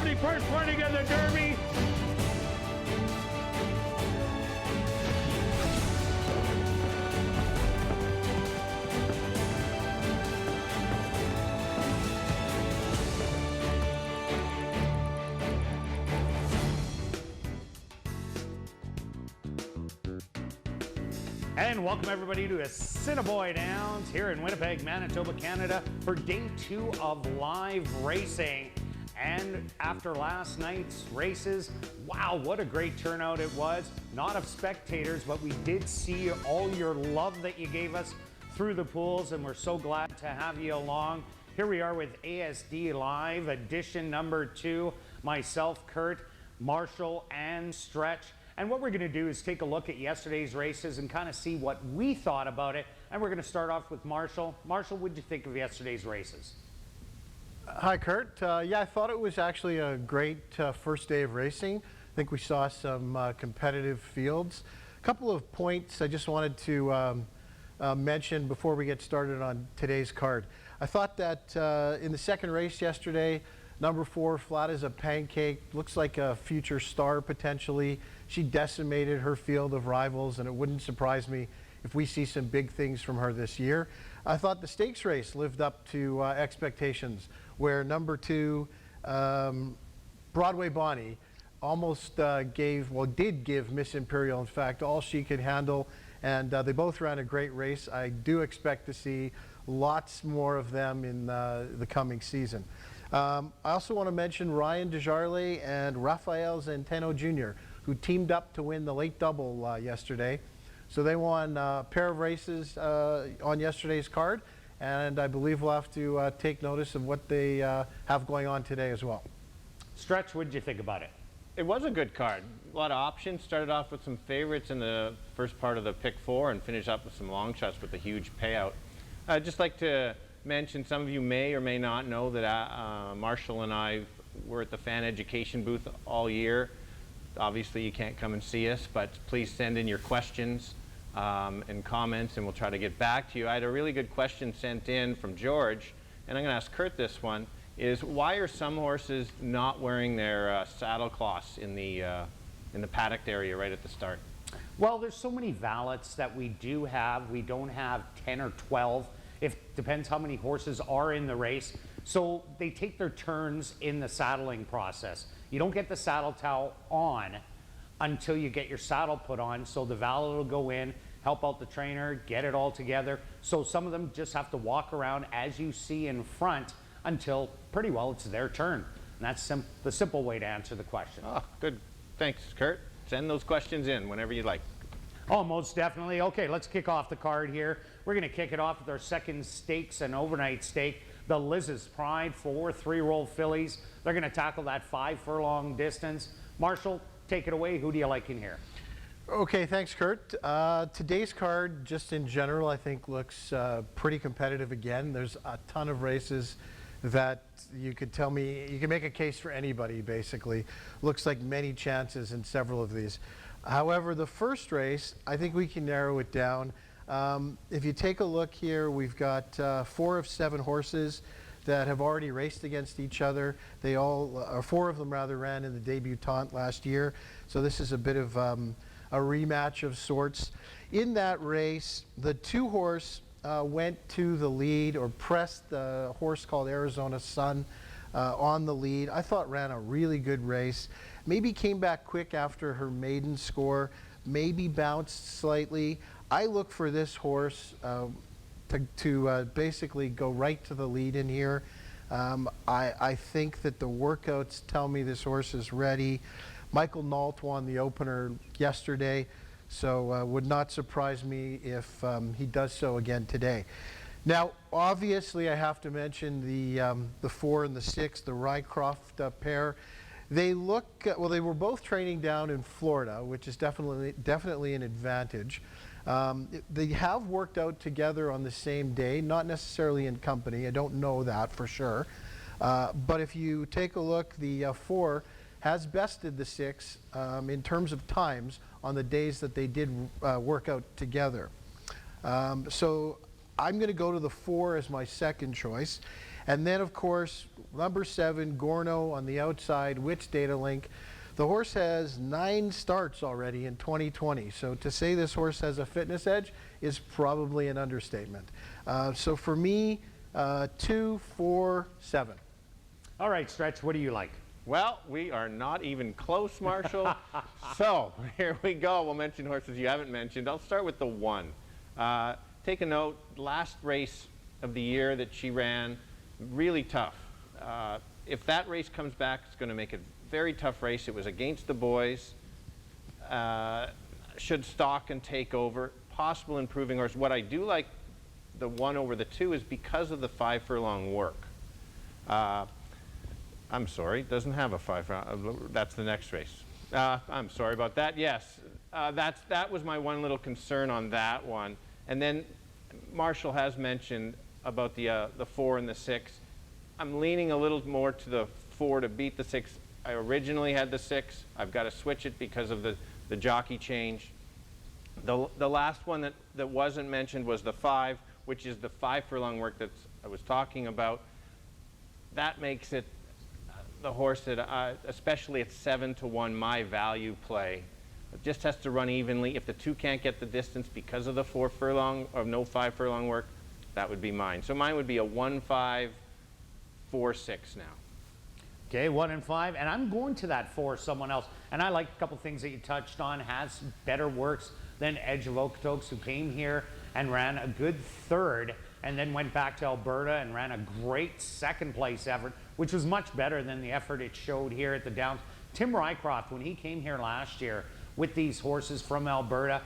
71st running of the Derby. And welcome everybody to Assiniboine Downs here in Winnipeg, Manitoba, Canada for day 2 of live racing. And after last night's races, wow, what a great turnout it was. Not of spectators, but we did see all your love that you gave us through the pools, and we're so glad to have you along. Here we are with ASD Live, edition number 2. Myself, Kurt, Marshall, and Stretch. And what we're going to do is take a look at yesterday's races and kind of see what we thought about it. And we're going to start off with Marshall. Marshall, what did you think of yesterday's races? Hi, Kurt. Yeah, I thought it was actually a great first day of racing. I think we saw some competitive fields. A couple of points I just wanted to mention before we get started on today's card. I thought that in the second race yesterday, number 4, Flat as a Pancake, looks like a future star potentially. She decimated her field of rivals, and it wouldn't surprise me if we see some big things from her this year. I thought the stakes race lived up to expectations, where number 2, Broadway Bonnie, almost did give Miss Imperial, in fact, all she could handle, and they both ran a great race. I do expect to see lots more of them in the coming season. I also want to mention Ryan Desjardins and Rafael Zenteno Jr., who teamed up to win the late double yesterday. So they won a pair of races on yesterday's card, and I believe we'll have to take notice of what they have going on today as well. Stretch, what did you think about it? It was a good card. A lot of options. Started off with some favorites in the first part of the pick 4 and finished up with some long shots with a huge payout. I'd just like to mention, some of you may or may not know that Marshall and I were at the fan education booth all year. Obviously you can't come and see us, but please send in your questions and comments, and we'll try to get back to you. I had a really good question sent in from George, and I'm going to ask Kurt this one, is why are some horses not wearing their saddle cloths in the paddock area right at the start? Well, there's so many valets that we do have. We don't have 10 or 12. Depends how many horses are in the race. So they take their turns in the saddling process. You don't get the saddle towel on until you get your saddle put on. So the valet will go in, help out the trainer, get it all together. So some of them just have to walk around as you see in front until pretty well it's their turn. And that's the simple way to answer the question. Oh, good. Thanks, Kurt. Send those questions in whenever you'd like. Oh, most definitely. Okay, let's kick off the card here. We're going to kick it off with our second stakes and overnight stake, the Liz's Pride, 4 3-year-old fillies. They're going to tackle that 5 furlong distance. Marshall, take it away. Who do you like in here? Okay, thanks, Kurt. Today's card, just in general, I think looks pretty competitive again. There's a ton of races that you could tell me, you can make a case for anybody, basically. Looks like many chances in several of these. However, the first race, I think we can narrow it down. If you take a look here, we've got 4 of 7 horses that have already raced against each other. They all, or 4 of them rather, ran in the debutante last year. So this is a bit of a rematch of sorts. In that race, the 2 horse went to the lead, or pressed the horse called Arizona Sun on the lead. I thought ran a really good race. Maybe came back quick after her maiden score, maybe bounced slightly. I look for this horse to basically go right to the lead in here. I think that the workouts tell me this horse is ready. Michael Nault won the opener yesterday, so would not surprise me if he does so again today. Now, obviously, I have to mention the 4 and the 6, the Rycroft pair. They look, well, they were both training down in Florida, which is definitely an advantage. They have worked out together on the same day, not necessarily in company. I don't know that for sure. But if you take a look, the 4 has bested the 6 in terms of times on the days that they did work out together. So I'm going to go to the 4 as my second choice. And then, of course, number 7, Gorno on the outside, Wits Data Link. The horse has 9 starts already in 2020, so to say this horse has a fitness edge is probably an understatement. So for me, 2, 4, 7. All right, Stretch, what do you like? Well, we are not even close, Marshall. So here we go. We'll mention horses you haven't mentioned. I'll start with the 1. Take a note, last race of the year that she ran, really tough. If that race comes back, it's going to make it a very tough race. It was against the boys. Should stalk and take over. Possible improving horse. What I do like the 1 over the 2 is because of the 5 furlong work. I'm sorry, it doesn't have a 5 furlong. That's the next race. I'm sorry about that. Yes, that was my one little concern on that one. And then Marshall has mentioned about the 4 and the 6. I'm leaning a little more to the 4 to beat the 6. I originally had the 6. I've got to switch it because of the jockey change. The last one that wasn't mentioned was the 5, which is the 5 furlong work that I was talking about. That makes it the horse that, especially at 7-1, my value play. It just has to run evenly. If the 2 can't get the distance because of the 4 furlong or no 5 furlong work, that would be mine. So mine would be a 1-5, 4-6 now. Okay, 1 and 5, and I'm going to that 4, someone else. And I like a couple things that you touched on. Has better works than Edge of Okotoks, who came here and ran a good 3rd, and then went back to Alberta and ran a great 2nd place effort, which was much better than the effort it showed here at the Downs. Tim Rycroft, when he came here last year with these horses from Alberta,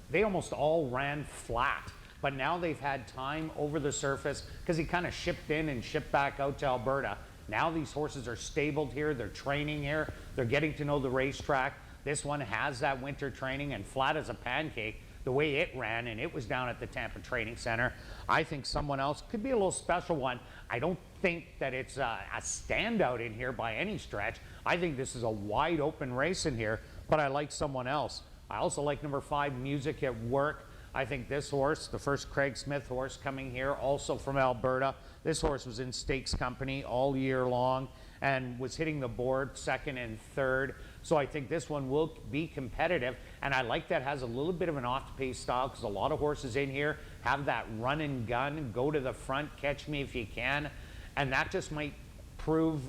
they almost all ran flat. But now they've had time over the surface because he kind of shipped in and shipped back out to Alberta. Now these horses are stabled here, they're training here, they're getting to know the racetrack. This one has that winter training, and flat as a pancake, the way it ran, and it was down at the Tampa Training Center. I think someone else could be a little special one. I don't think that it's a standout in here by any stretch. I think this is a wide open race in here, but I like someone else. I also like number 5, Music at Work. I think this horse, the first Craig Smith horse coming here, also from Alberta. This horse was in stakes company all year long and was hitting the board 2nd and 3rd. So I think this one will be competitive. And I like that has a little bit of an off-pace style because a lot of horses in here have that run and gun, go to the front, catch me if you can. And that just might prove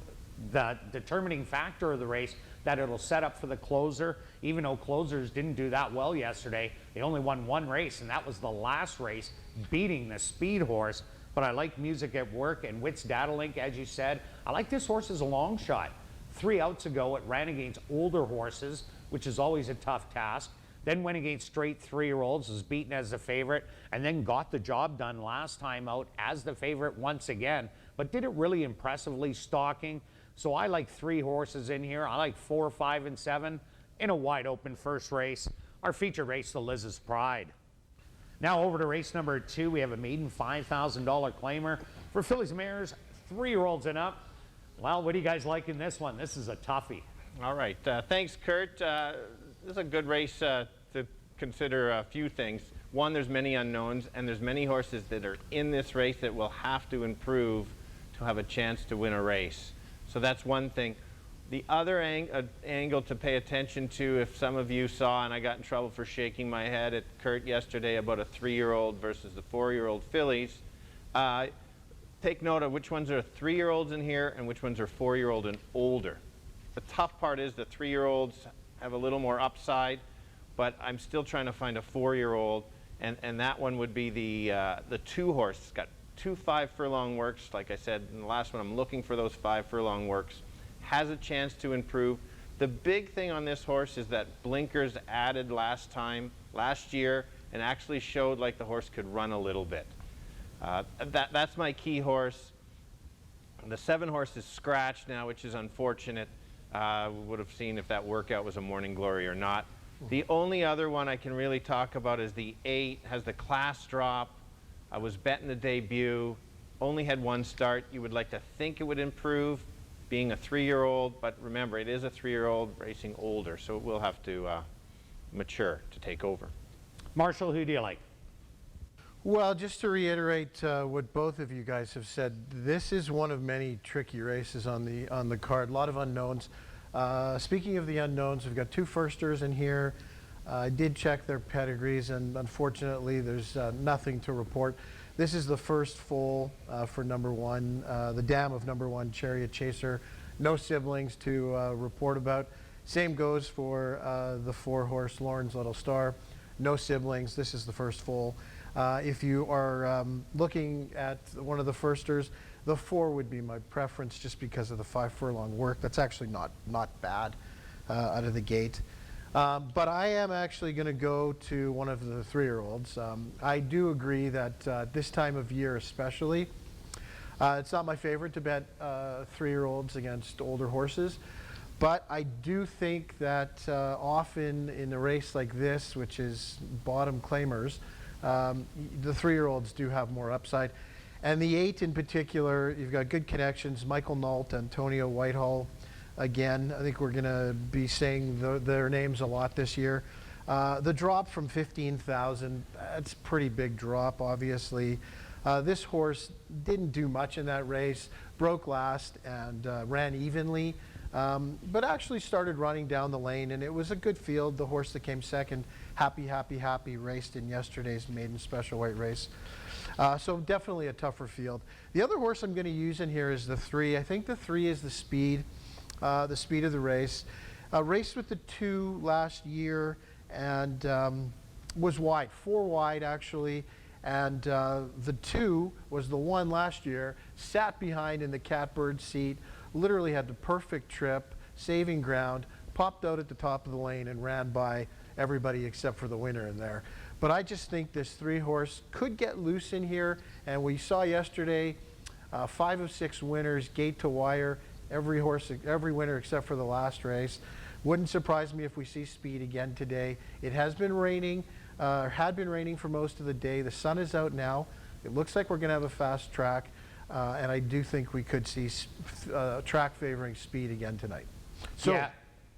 the determining factor of the race, that it'll set up for the closer. Even though closers didn't do that well yesterday, they only won 1 race, and that was the last race, beating the speed horse. But I like Music at Work and Wits Data Link, as you said. I like this horse as a long shot. 3 outs ago, it ran against older horses, which is always a tough task. Then went against straight 3-year-olds, was beaten as the favorite, and then got the job done last time out as the favorite once again, but did it really impressively stalking. So I like 3 horses in here. I like 4, 5, and 7 in a wide open first race. Our feature race, the Liz's Pride. Now over to race number 2. We have a maiden $5,000 claimer for fillies, mares, 3-year-olds and up. Well, what do you guys like in this one? This is a toughie. All right, thanks, Kurt. This is a good race to consider a few things. One, there's many unknowns, and there's many horses that are in this race that will have to improve to have a chance to win a race. So that's one thing. The other angle to pay attention to, if some of you saw, and I got in trouble for shaking my head at Kurt yesterday about a 3-year-old versus the 4-year-old fillies, take note of which ones are 3-year-olds in here and which ones are 4-year-old and older. The tough part is the 3-year-olds have a little more upside, but I'm still trying to find a 4-year-old, and that one would be the 2 horse. It's got 2 5 furlong works. Like I said in the last one, I'm looking for those 5 furlong works. Has a chance to improve. The big thing on this horse is that blinkers added last year, and actually showed like the horse could run a little bit. That's my key horse. The 7 horse is scratched now, which is unfortunate. We would have seen if that workout was a Morning Glory or not. The only other one I can really talk about is the 8, has the class drop. I was betting the debut, only had 1 start. You would like to think it would improve, being a 3-year-old, but remember, it is a 3-year-old racing older, so it will have to mature to take over. Marshall, who do you like? Well, just to reiterate what both of you guys have said, this is one of many tricky races on the card. A lot of unknowns. Speaking of the unknowns, we've got two firsters in here. I did check their pedigrees, and unfortunately, there's nothing to report. This is the first foal for number one, the dam of number one, Chariot Chaser. No siblings to report about. Same goes for the 4-horse Lauren's Little Star. No siblings. This is the first foal. If you are looking at one of the firsters, the 4 would be my preference just because of the 5 furlong work. That's actually not bad out of the gate. But I am actually going to go to one of the 3-year-olds. I do agree that this time of year especially, it's not my favorite to bet 3-year-olds against older horses. But I do think that often in a race like this, which is bottom claimers, the 3-year-olds do have more upside. And the 8 in particular, you've got good connections. Michael Nault, Antonio Whitehall. Again, I think we're going to be saying their names a lot this year. The drop from 15,000, that's a pretty big drop, obviously. This horse didn't do much in that race, broke last and ran evenly, but actually started running down the lane, and it was a good field. The horse that came second, Happy, raced in yesterday's maiden special weight race. So definitely a tougher field. The other horse I'm going to use in here is the 3. I think the 3 is the speed of the race. Raced with the 2 last year and was wide, 4 wide actually. And the 2 was the 1 last year, sat behind in the catbird seat, literally had the perfect trip, saving ground, popped out at the top of the lane and ran by everybody except for the winner in there. But I just think this 3-horse could get loose in here, and we saw yesterday 5 of 6 winners, gate to wire, every winner except for the last race. Wouldn't surprise me if we see speed again today. It has been raining, had been raining for most of the day. The sun is out now. It looks like we're going to have a fast track, and I do think we could see track favoring speed again tonight. So,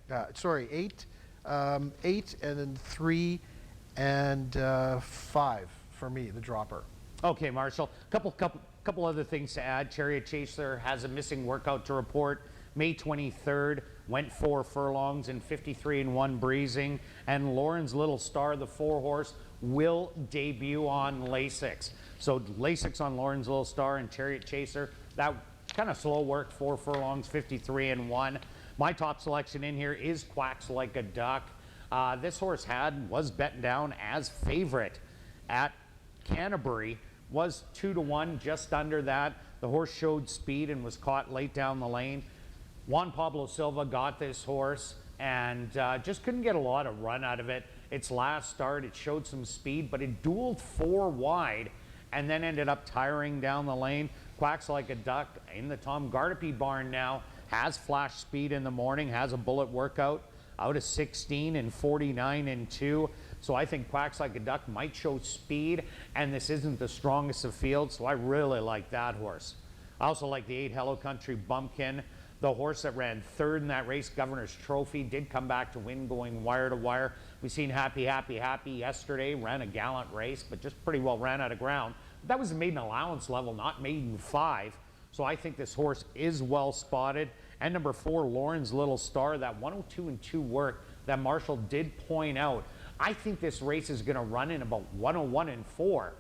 Yeah. sorry, 8, and then 3 and 5 for me, the dropper. Okay, Marshall. Couple other things to add. Chariot Chaser has a missing workout to report. May 23rd, went 4 furlongs in 53-1 breezing. And Lauren's Little Star, the 4-horse, will debut on Lasix. So Lasix on Lauren's Little Star and Chariot Chaser. That kind of slow work, 4 furlongs, 53-1. My top selection in here is Quacks Like a Duck. This horse was betting down as favorite at Canterbury. Was 2-1, just under that. The horse showed speed and was caught late down the lane. Juan Pablo Silva got this horse and just couldn't get a lot of run out of it. Its last start, it showed some speed, but it dueled 4 wide and then ended up tiring down the lane. Quacks Like a Duck in the Tom Gardepy barn now. Has flash speed in the morning, has a bullet workout, out of 16 and 49-2. So I think Quacks Like a Duck might show speed, and this isn't the strongest of fields, so I really like that horse. I also like the 8 Hello Country Bumpkin. The horse that ran 3rd in that race, Governor's Trophy, did come back to win going wire to wire. We've seen Happy yesterday, ran a gallant race, but just pretty well ran out of ground. But that was a maiden allowance level, not maiden 5. So I think this horse is well spotted. And number 4, Lauren's Little Star, that 102-2 work that Marshall did point out. I think this race is going to run in about 101-4.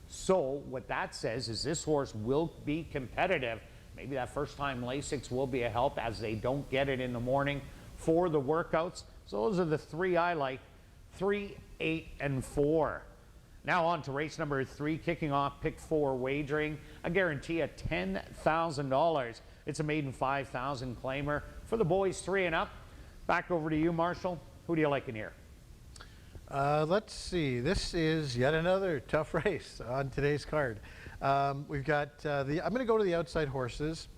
So what that says is this horse will be competitive. Maybe that first time Lasix will be a help as they don't get it in the morning for the workouts. So those are the 3 I like, 3, 8, and 4. Now on to race number 3, kicking off pick 4 wagering. I guarantee a $10,000. It's a maiden 5,000 claimer for the boys 3 and up. Back over to you, Marshall. Who do you like in here? Let's see. This is yet another tough race on today's card. We've got I'm going to go to the outside horses.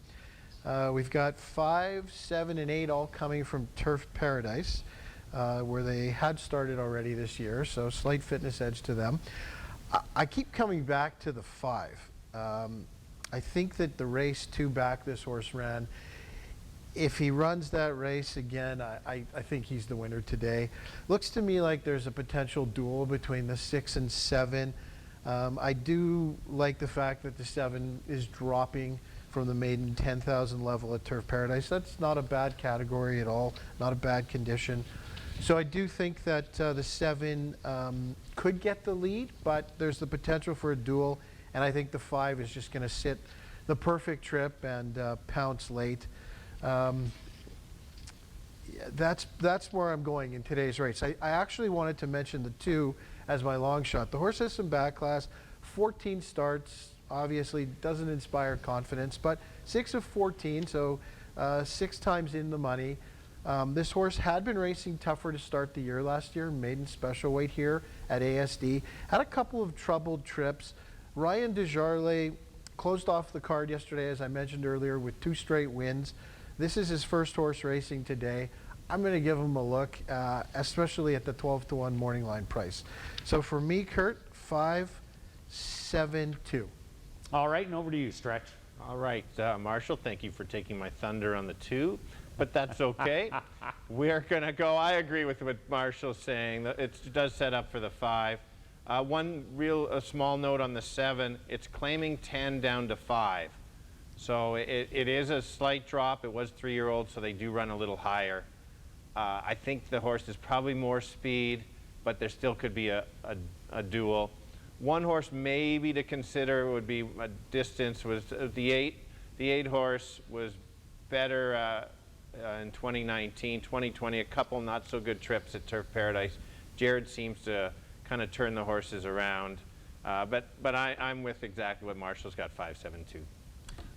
We've got 5, 7, and 8 all coming from Turf Paradise, where they had started already this year, so slight fitness edge to them. I keep coming back to the 5. I think that the race 2 back this horse ran, if he runs that race again, I think he's the winner today. Looks to me like there's a potential duel between the 6 and 7. I do like the fact that the 7 is dropping from the maiden 10,000 level at Turf Paradise. That's not a bad category at all, not a bad condition. So I do think that the 7 could get the lead, but there's the potential for a duel, and I think the 5 is just going to sit the perfect trip and pounce late. That's where I'm going in today's race. I actually wanted to mention the 2 as my long shot. The horse has some back class, 14 starts, obviously doesn't inspire confidence, but 6 of 14, so 6 times in the money. This horse had been racing tougher to start the year last year, maiden special weight here at ASD. Had a couple of troubled trips. Ryan Desjardins closed off the card yesterday, as I mentioned earlier, with 2 straight wins. This is his first horse racing today. I'm going to give him a look, especially at the 12-to-1 morning line price. So for me, Kurt, 5-7-2. All right, and over to you, Stretch. All right, Marshall, thank you for taking my thunder on the 2, but that's okay. We're going to go, I agree with what Marshall's saying. It does set up for the 5. One real small note on the 7, it's claiming 10 down to 5. So it is a slight drop. It was 3-year-old, so they do run a little higher. I think the horse is probably more speed, but there still could be a duel. One horse maybe to consider would be a distance was the 8. The 8 horse was better in 2019, 2020, a couple not so good trips at Turf Paradise. Jared seems to kind of turn the horses around, but I'm with exactly what Marshall's got, 5-7-2.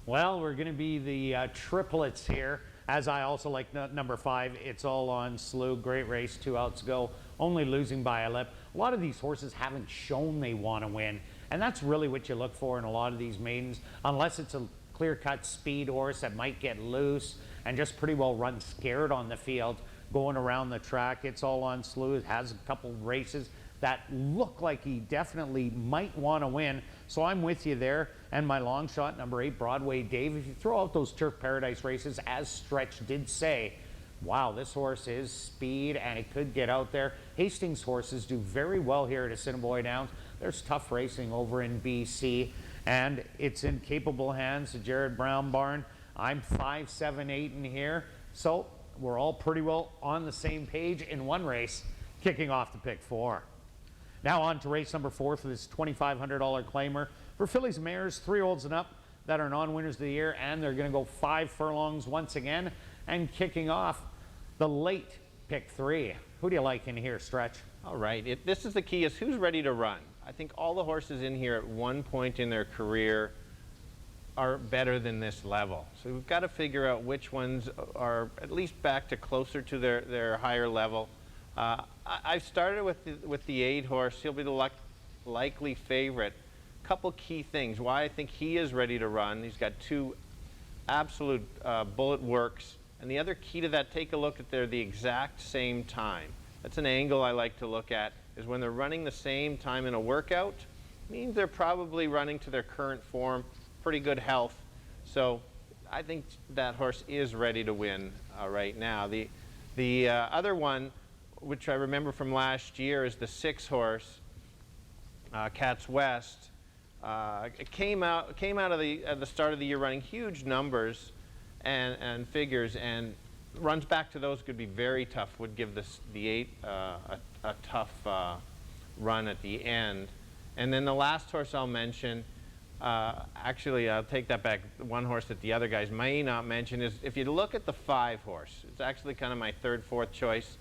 Well, we're going to be the triplets here, as I also like number 5. It's All on Slew. Great race, 2 outs ago, only losing by a lip. A lot of these horses haven't shown they want to win, and that's really what you look for in a lot of these maidens, unless it's a clear-cut speed horse that might get loose and just pretty well run scared on the field going around the track. It's All on Slew. It has a couple races that look like he definitely might want to win. So I'm with you there. And my long shot, number 8, Broadway Dave. If you throw out those Turf Paradise races, as Stretch did say, wow, this horse is speed and it could get out there. Hastings horses do very well here at Assiniboine Downs. There's tough racing over in BC, and it's in capable hands, the Jared Brown barn. I'm 5-7-8 in here. So we're all pretty well on the same page in one race, kicking off the pick 4. Now on to race number 4 for this $2,500 claimer for fillies and mares, 3-year-olds and up that are non-winners of the year, and they're going to go 5 furlongs once again. And kicking off the late pick 3. Who do you like in here, Stretch? All right, this is the key, is who's ready to run. I think all the horses in here at one point in their career are better than this level. So we've got to figure out which ones are at least back to closer to their higher level. I've started with the 8 horse. He'll be the likely favorite. Couple key things why I think he is ready to run. He's got 2 absolute bullet works. And the other key to that, take a look at they're the exact same time. That's an angle I like to look at, is when they're running the same time in a workout, means they're probably running to their current form, pretty good health. So I think that horse is ready to win right now. The other one, which I remember from last year, is the 6 horse, Cats West. It came out of the start of the year running huge numbers and figures, and runs back to those could be very tough. Would give the 8 a tough run at the end. And then the last horse I'll mention, actually I'll take that back. One horse that the other guys may not mention is, if you look at the 5 horse, it's actually kind of my 3rd, 4th choice.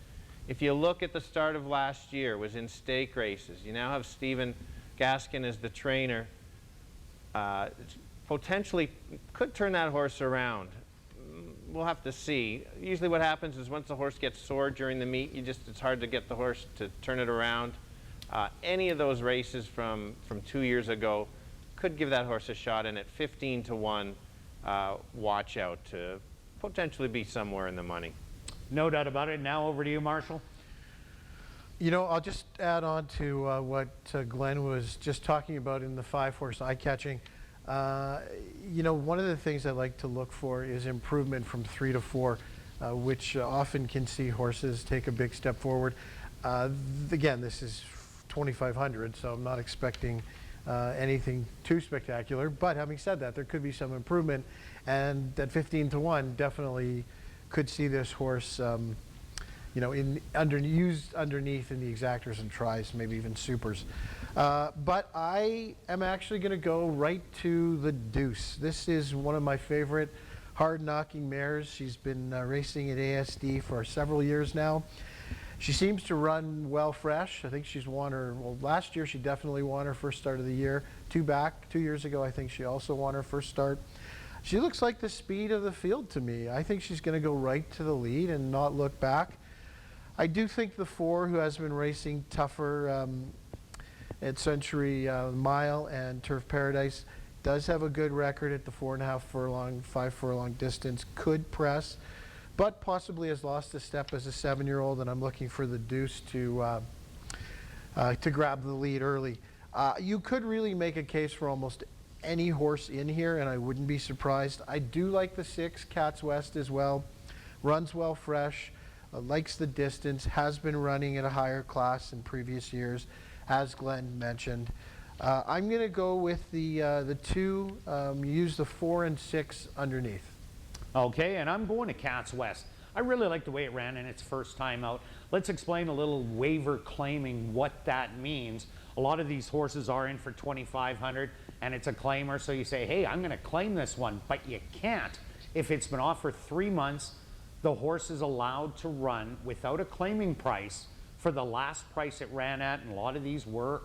If you look at the start of last year, was in stake races. You now have Stephen Gaskin as the trainer. Potentially could turn that horse around. We'll have to see. Usually what happens is once the horse gets sore during the meet, it's hard to get the horse to turn it around. Any of those races from 2 years ago could give that horse a shot, and at 15-1, watch out to potentially be somewhere in the money. No doubt about it. Now over to you, Marshall. You know, I'll just add on to what Glenn was just talking about in the 5 horse eye-catching. You know, one of the things I like to look for is improvement from 3 to 4, which often can see horses take a big step forward. Again, this is 2,500, so I'm not expecting anything too spectacular. But having said that, there could be some improvement, and at 15-1, definitely could see this horse, used underneath in the exactors and tries, maybe even supers. But I am actually going to go right to the deuce. This is one of my favorite hard-knocking mares. She's been racing at ASD for several years now. She seems to run well fresh. I think she's won her, well, last year she definitely won her first start of the year. 2 years ago, I think she also won her first start. She looks like the speed of the field to me. I think she's going to go right to the lead and not look back. I do think the 4, who has been racing tougher at Century Mile and Turf Paradise, does have a good record at the 4.5 furlong, 5 furlong distance, could press, but possibly has lost a step as a 7-year-old, and I'm looking for the deuce to grab the lead early. You could really make a case for almost any horse in here, and I wouldn't be surprised. I do like the 6, Cats West, as well. Runs well fresh, likes the distance, has been running at a higher class in previous years, as Glenn mentioned. I'm going to go with the 2, use the 4 and 6 underneath. Okay, and I'm going to Cats West. I really like the way it ran in its first time out. Let's explain a little waiver claiming, what that means. A lot of these horses are in for $2,500 and it's a claimer, so you say, hey, I'm going to claim this one, but you can't. If it's been off for 3 months, the horse is allowed to run without a claiming price for the last price it ran at, and a lot of these were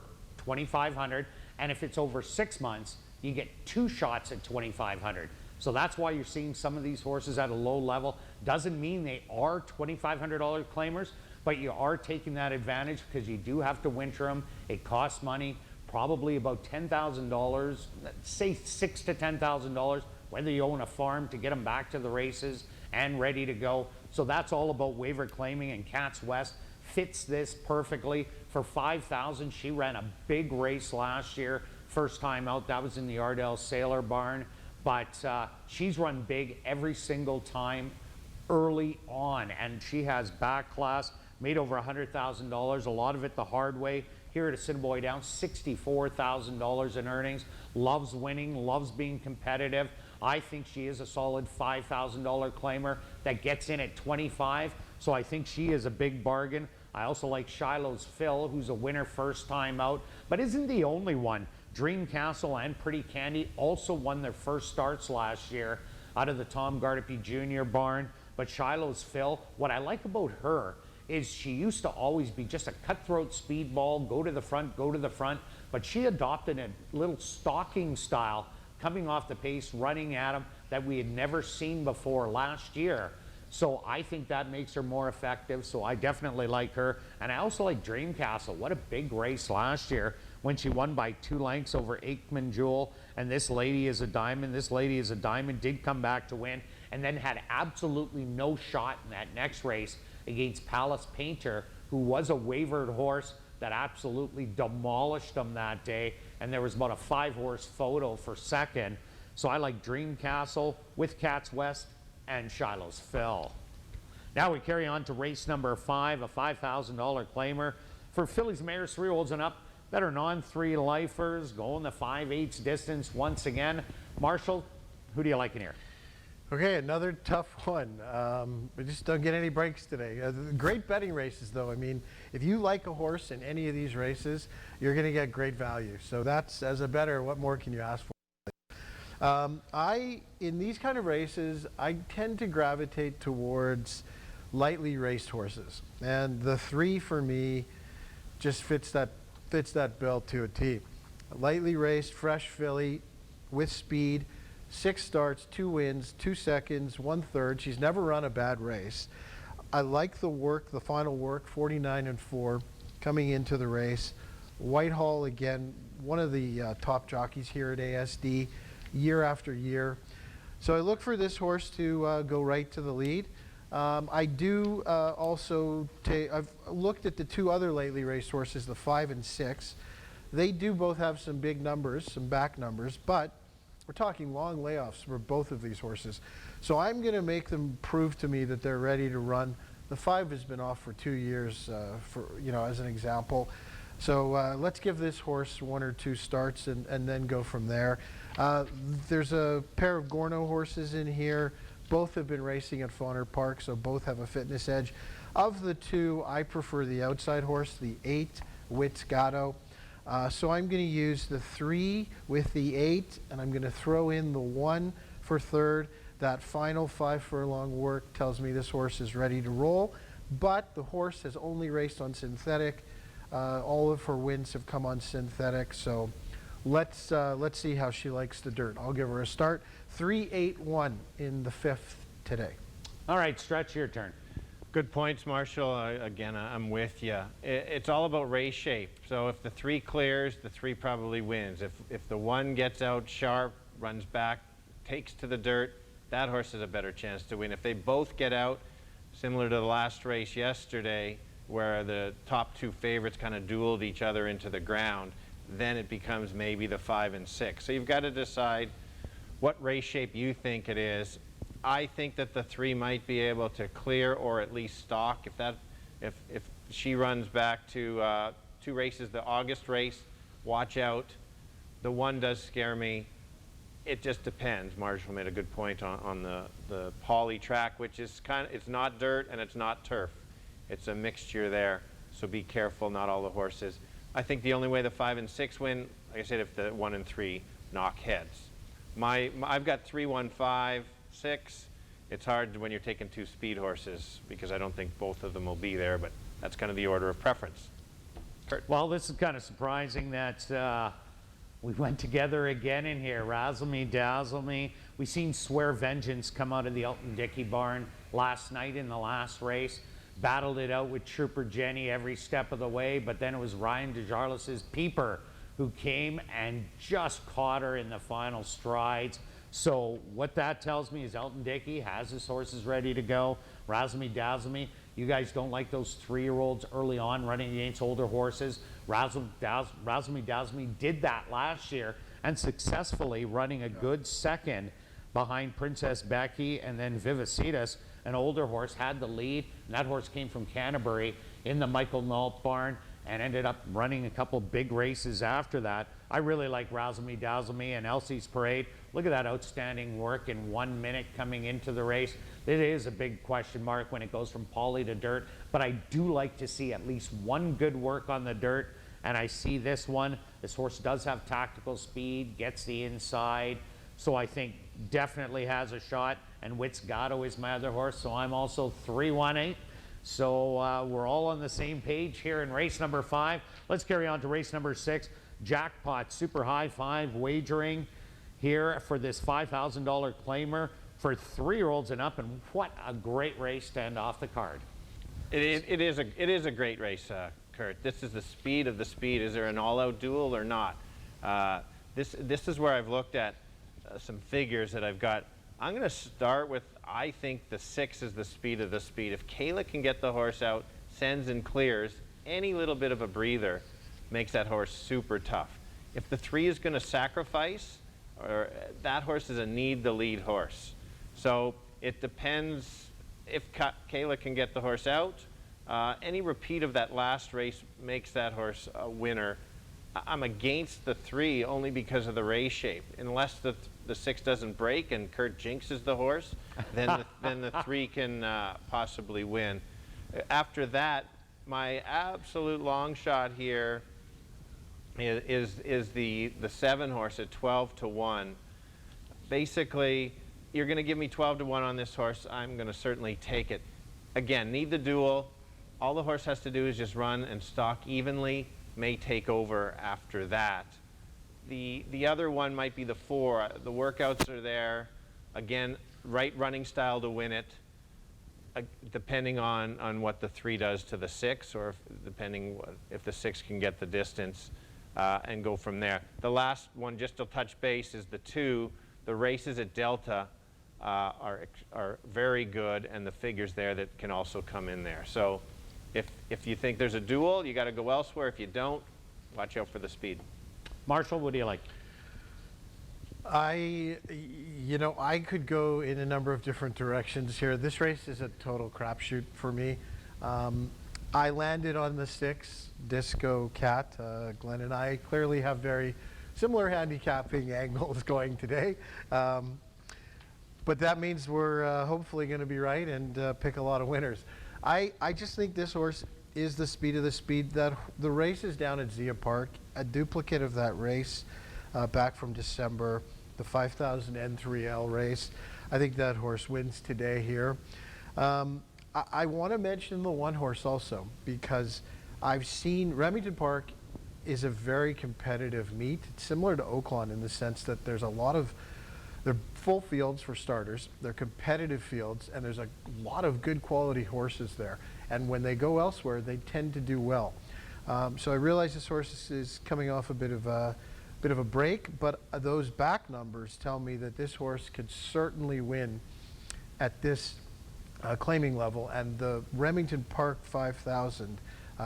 $2,500, and if it's over 6 months, you get 2 shots at $2,500. So that's why you're seeing some of these horses at a low level. Doesn't mean they are $2,500 claimers, but you are taking that advantage because you do have to winter them. It costs money, probably about $10,000, say $6,000 to $10,000, whether you own a farm, to get them back to the races and ready to go. So that's all about waiver claiming, and Cats West fits this perfectly. For $5,000, she ran a big race last year, first time out. That was in the Ardell Sailor Barn. But she's run big every single time early on, and she has back class, made over $100,000, a lot of it the hard way. Here at Assiniboia Downs, $64,000 in earnings, loves winning, loves being competitive. I think she is a solid $5,000 claimer that gets in at 25, so I think she is a big bargain. I also like Shiloh's Phil, who's a winner first time out, but isn't the only one. Dream Castle and Pretty Candy also won their first starts last year out of the Tom Gardepy Jr. barn. But Shiloh's Phil, what I like about her is she used to always be just a cutthroat speedball, go to the front, but she adopted a little stalking style, coming off the pace, running at him, that we had never seen before last year. So I think that makes her more effective, so I definitely like her. And I also like Dream Castle. What a big race last year when she won by 2 lengths over Aikman Jewel. And This Lady Is a Diamond. This Lady Is a Diamond did come back to win, and then had absolutely no shot in that next race against Palace Painter, who was a wavered horse that absolutely demolished them that day. And there was about a 5-horse photo for second. So I like Dream Castle with Cats West and Shiloh's Phil. Now we carry on to race number 5, a $5,000 claimer for fillies, mares, 3-year-olds and up that are non-3 lifers, going the 5/8 distance once again. Marshall, who do you like in here? Okay, another tough one. We just don't get any breaks today. Great betting races, though. I mean, if you like a horse in any of these races, you're going to get great value. So that's, as a bettor, what more can you ask for? In these kind of races, I tend to gravitate towards lightly raced horses. And the 3 for me just fits that bill to a T. A lightly raced, fresh filly with speed, 6 starts, 2 wins, 2 seconds, 1/3. She's never run a bad race. I like the work, the final work, 49-4 coming into the race. Whitehall, again, one of the top jockeys here at ASD year after year. So I look for this horse to go right to the lead. I do also I've looked at the 2 other lately raced horses, the 5 and 6. They do both have some big numbers, some back numbers, but we're talking long layoffs for both of these horses. So I'm going to make them prove to me that they're ready to run. The 5 has been off for 2 years, as an example. So let's give this horse 1 or 2 starts and then go from there. There's a pair of Gorno horses in here. Both have been racing at Fauner Park, so both have a fitness edge. Of the 2, I prefer the outside horse, the 8, Wits Gatto. So I'm going to use the 3 with the 8, and I'm going to throw in the 1 for third. That final 5 furlong work tells me this horse is ready to roll, but the horse has only raced on synthetic. All of her wins have come on synthetic, so let's see how she likes the dirt. I'll give her a start. 3-8-1 in the 5th today. All right, Stretch, your turn. Good points, Marshall. Again, I'm with you. It's all about race shape. So if the 3 clears, the 3 probably wins. If the 1 gets out sharp, runs back, takes to the dirt, that horse has a better chance to win. If they both get out, similar to the last race yesterday, where the top 2 favorites kind of dueled each other into the ground, then it becomes maybe the 5 and 6. So you've got to decide what race shape you think it is. I think that the 3 might be able to clear or at least stalk. If she runs back to 2 races, the August race, watch out. The 1 does scare me. It just depends. Marshall made a good point on the poly track, which is it's not dirt and it's not turf. It's a mixture there, so be careful, not all the horses. I think the only way the 5 and 6 win, like I said, if the 1 and 3 knock heads. I've got 3, 1, 5, 6. It's hard when you're taking 2 speed horses because I don't think both of them will be there, but that's kind of the order of preference. Kurt. Well, this is kind of surprising that we went together again in here. Razzle me, dazzle me. We seen Swear Vengeance come out of the Elton Dickey barn last night in the last race. Battled it out with Trooper Jenny every step of the way, but then it was Ryan DeJarlis's Peeper who came and just caught her in the final strides. So what that tells me is Elton Dickey has his horses ready to go. Razzle me, dazzle me. You guys don't like those 3-year-olds early on running against older horses. Razzle me, dazzle me did that last year and successfully running a good second behind Princess Becky, and then Vivacitas, an older horse, had the lead. And that horse came from Canterbury in the Michael Nault barn and ended up running a couple big races after that. I really like Razzle Me Dazzle Me and Elsie's Parade. Look at that outstanding work in 1 minute coming into the race. It is a big question mark when it goes from poly to dirt, but I do like to see at least 1 good work on the dirt, and I see this one. This horse does have tactical speed, gets the inside, so I think definitely has a shot, and Wits Gatto is my other horse, so I'm also 3-1-8. So we're all on the same page here in race number 5. Let's carry on to race number 6. Jackpot Super High 5 wagering here for this $5,000 claimer for 3-year-olds and up, and what a great race to end off the card. It is a great race, Kurt. This is the speed of the speed. Is there an all-out duel or not? This is where I've looked at some figures that I've got. I'm going to start with, I think the 6 is the speed of the speed. If Kayla can get the horse out, sends and clears, any little bit of a breather makes that horse super tough. If the 3 is going to sacrifice, or that horse is a need the lead horse. So it depends if Kayla can get the horse out. Any repeat of that last race makes that horse a winner. I'm against the 3 only because of the race shape. Unless the 6 doesn't break and Kurt jinxes the horse, then the 3 can possibly win. After that, my absolute long shot here is the 7 horse at 12-1. Basically, you're going to give me 12-1 on this horse. I'm going to certainly take it. Again, need the duel. All the horse has to do is just run and stalk evenly. May take over after that. The other one might be the 4. The workouts are there. Again, right running style to win it. Depending on what the 3 does to the 6, or depending if the 6 can get the distance and go from there. The last one, just to touch base, is the 2. The races at Delta are very good, and the figures there that can also come in there. So if you think there's a duel, you got to go elsewhere. If you don't, watch out for the speed. Marshall, what do you like? I could go in a number of different directions here. This race is a total crapshoot for me. I landed on the 6, Disco Cat. Glenn and I clearly have very similar handicapping angles going today. But that means we're hopefully going to be right and pick a lot of winners. I just think this horse is the speed of the speed. That the race is down at Zia Park, a duplicate of that race back from December, the 5,000 N3L race. I think that horse wins today here. I want to mention the one horse also, because I've seen Remington Park is a very competitive meet. It's similar to Oaklawn in the sense that there's a lot of, they're full fields for starters, they're competitive fields, and there's a lot of good quality horses there. And when they go elsewhere, they tend to do well. So I realize this horse is coming off a bit of a break, but those back numbers tell me that this horse could certainly win at this claiming level, and the Remington Park 5000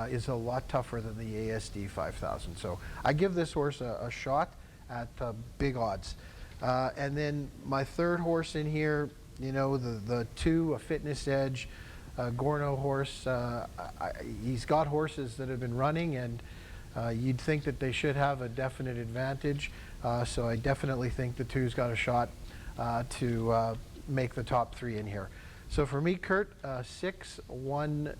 is a lot tougher than the ASD 5000. So I give this horse a shot at big odds. And then my third horse in here, you know, the 2, a Fitness Edge, Gorno horse. He's got horses that have been running, and you'd think that they should have a definite advantage. So I definitely think the 2's got a shot to make the top 3 in here. So for me, Kurt, 6-1-2.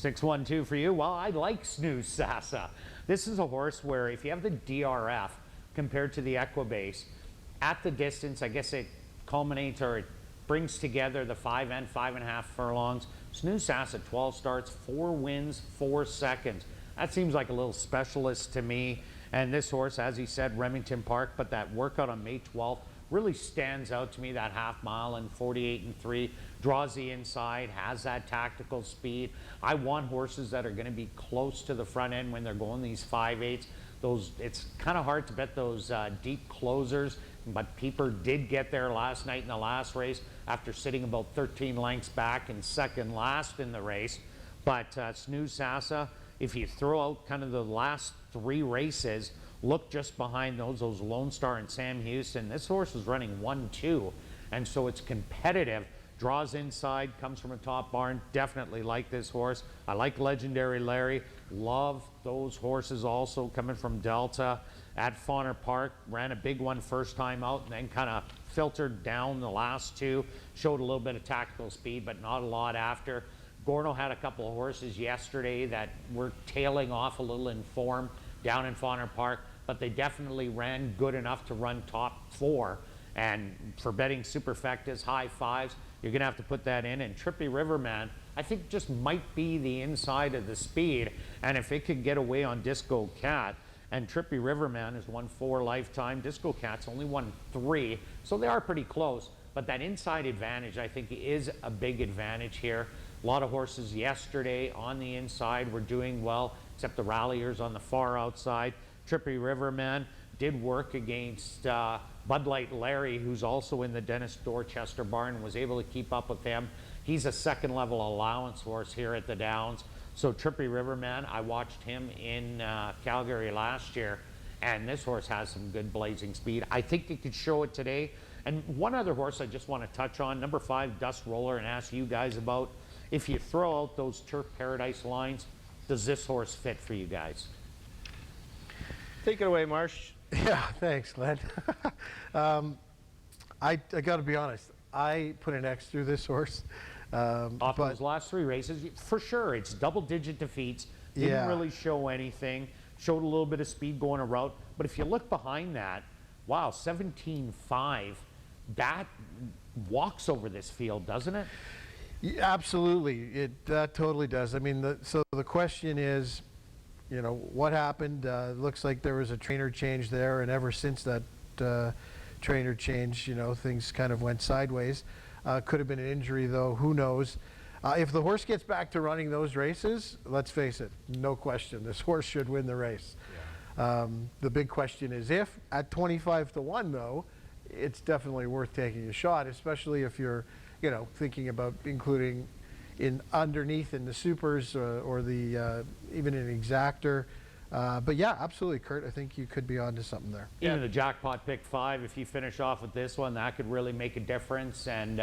6-1-2 for you. Well, I like Snooze Sasa. This is a horse where if you have the DRF compared to the Equibase, at the distance, I guess it culminates or it brings together the 5 and 5.5 furlongs. Snooze Sasa, 12 starts, 4 wins, 4 seconds. That seems like a little specialist to me. And this horse, as he said, Remington Park, but that workout on May 12th really stands out to me. That half mile and 48-3, draws the inside, has that tactical speed. I want horses that are going to be close to the front end when they're going these 5/8. It's kind of hard to bet those deep closers, but Peeper did get there last night in the last race after sitting about 13 lengths back and second last in the race. But Snooze Sasa, if you throw out kind of the last 3 races, look just behind those Lone Star and Sam Houston. This horse is running 1-2, and so it's competitive. Draws inside, comes from a top barn. Definitely like this horse. I like Legendary Larry. Love those horses also coming from Delta. At Fawner Park, ran a big one first time out and then kind of filtered down the last 2. Showed a little bit of tactical speed, but not a lot after. Gorno had a couple of horses yesterday that were tailing off a little in form down in Fawner Park, but they definitely ran good enough to run top 4. And for betting superfectas, high 5s, you're going to have to put that in. And Trippy Riverman, I think, just might be the inside of the speed. And if it could get away on Disco Cat, and Trippy Riverman has won 4 lifetime, Disco Cat's only won 3, so they are pretty close. But that inside advantage, I think, is a big advantage here. A lot of horses yesterday on the inside were doing well, except the ralliers on the far outside. Trippy Riverman did work against Bud Light Larry, who's also in the Dennis Dorchester barn, was able to keep up with him. He's a second level allowance horse here at the Downs. So Trippy Riverman, I watched him in Calgary last year, and this horse has some good blazing speed. I think he could show it today. And one other horse I just want to touch on, number 5, Dust Roller, and ask you guys about, if you throw out those Turf Paradise lines, does this horse fit for you guys? Take it away, Marsh. Yeah, thanks, Glenn. I got to be honest, I put an X through this horse. Off those last 3 races, for sure, it's double-digit defeats. Didn't really show anything. Showed a little bit of speed going a route. But if you look behind that, wow, 17.5, that walks over this field, doesn't it? Yeah, absolutely, that totally does. I mean, so the question is, you know, what happened? Looks like there was a trainer change there, and ever since that trainer change, you know, things kind of went sideways. Could have been an injury, though. Who knows? If the horse gets back to running those races, let's face it, no question, this horse should win the race. Yeah. The big question is if. At 25-1, though, it's definitely worth taking a shot, especially if you're, you know, thinking about including in underneath in the supers or the even an exactor. But yeah, absolutely, Kurt. I think you could be onto something there. Even the jackpot pick 5, if you finish off with this one, that could really make a difference and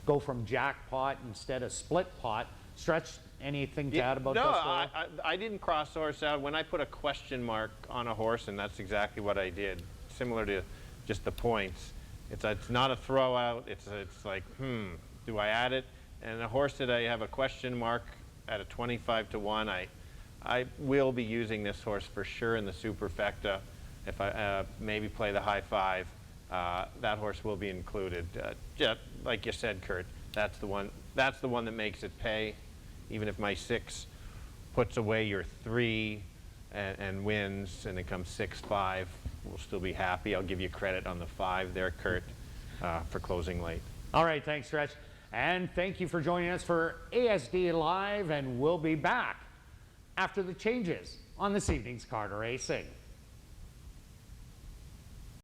go from jackpot instead of split pot Stretch, anything to add about no, this? I didn't cross horse out. When I put a question mark on a horse, and that's exactly what I did, similar to just the points. It's not a throw out. It's like, do I add it? And a horse that I have a question mark at a 25-to-1, I will be using this horse for sure in the superfecta. If I maybe play the high five, that horse will be included. Just like you said, Kurt, that's the one that makes it pay. Even if my 6 puts away your 3 and wins, and it comes 6-5, we'll still be happy. I'll give you credit on the 5 there, Kurt, for closing late. All right, thanks, Stretch. And thank you for joining us for ASD Live, and we'll be back after the changes on this evening's Card Racing.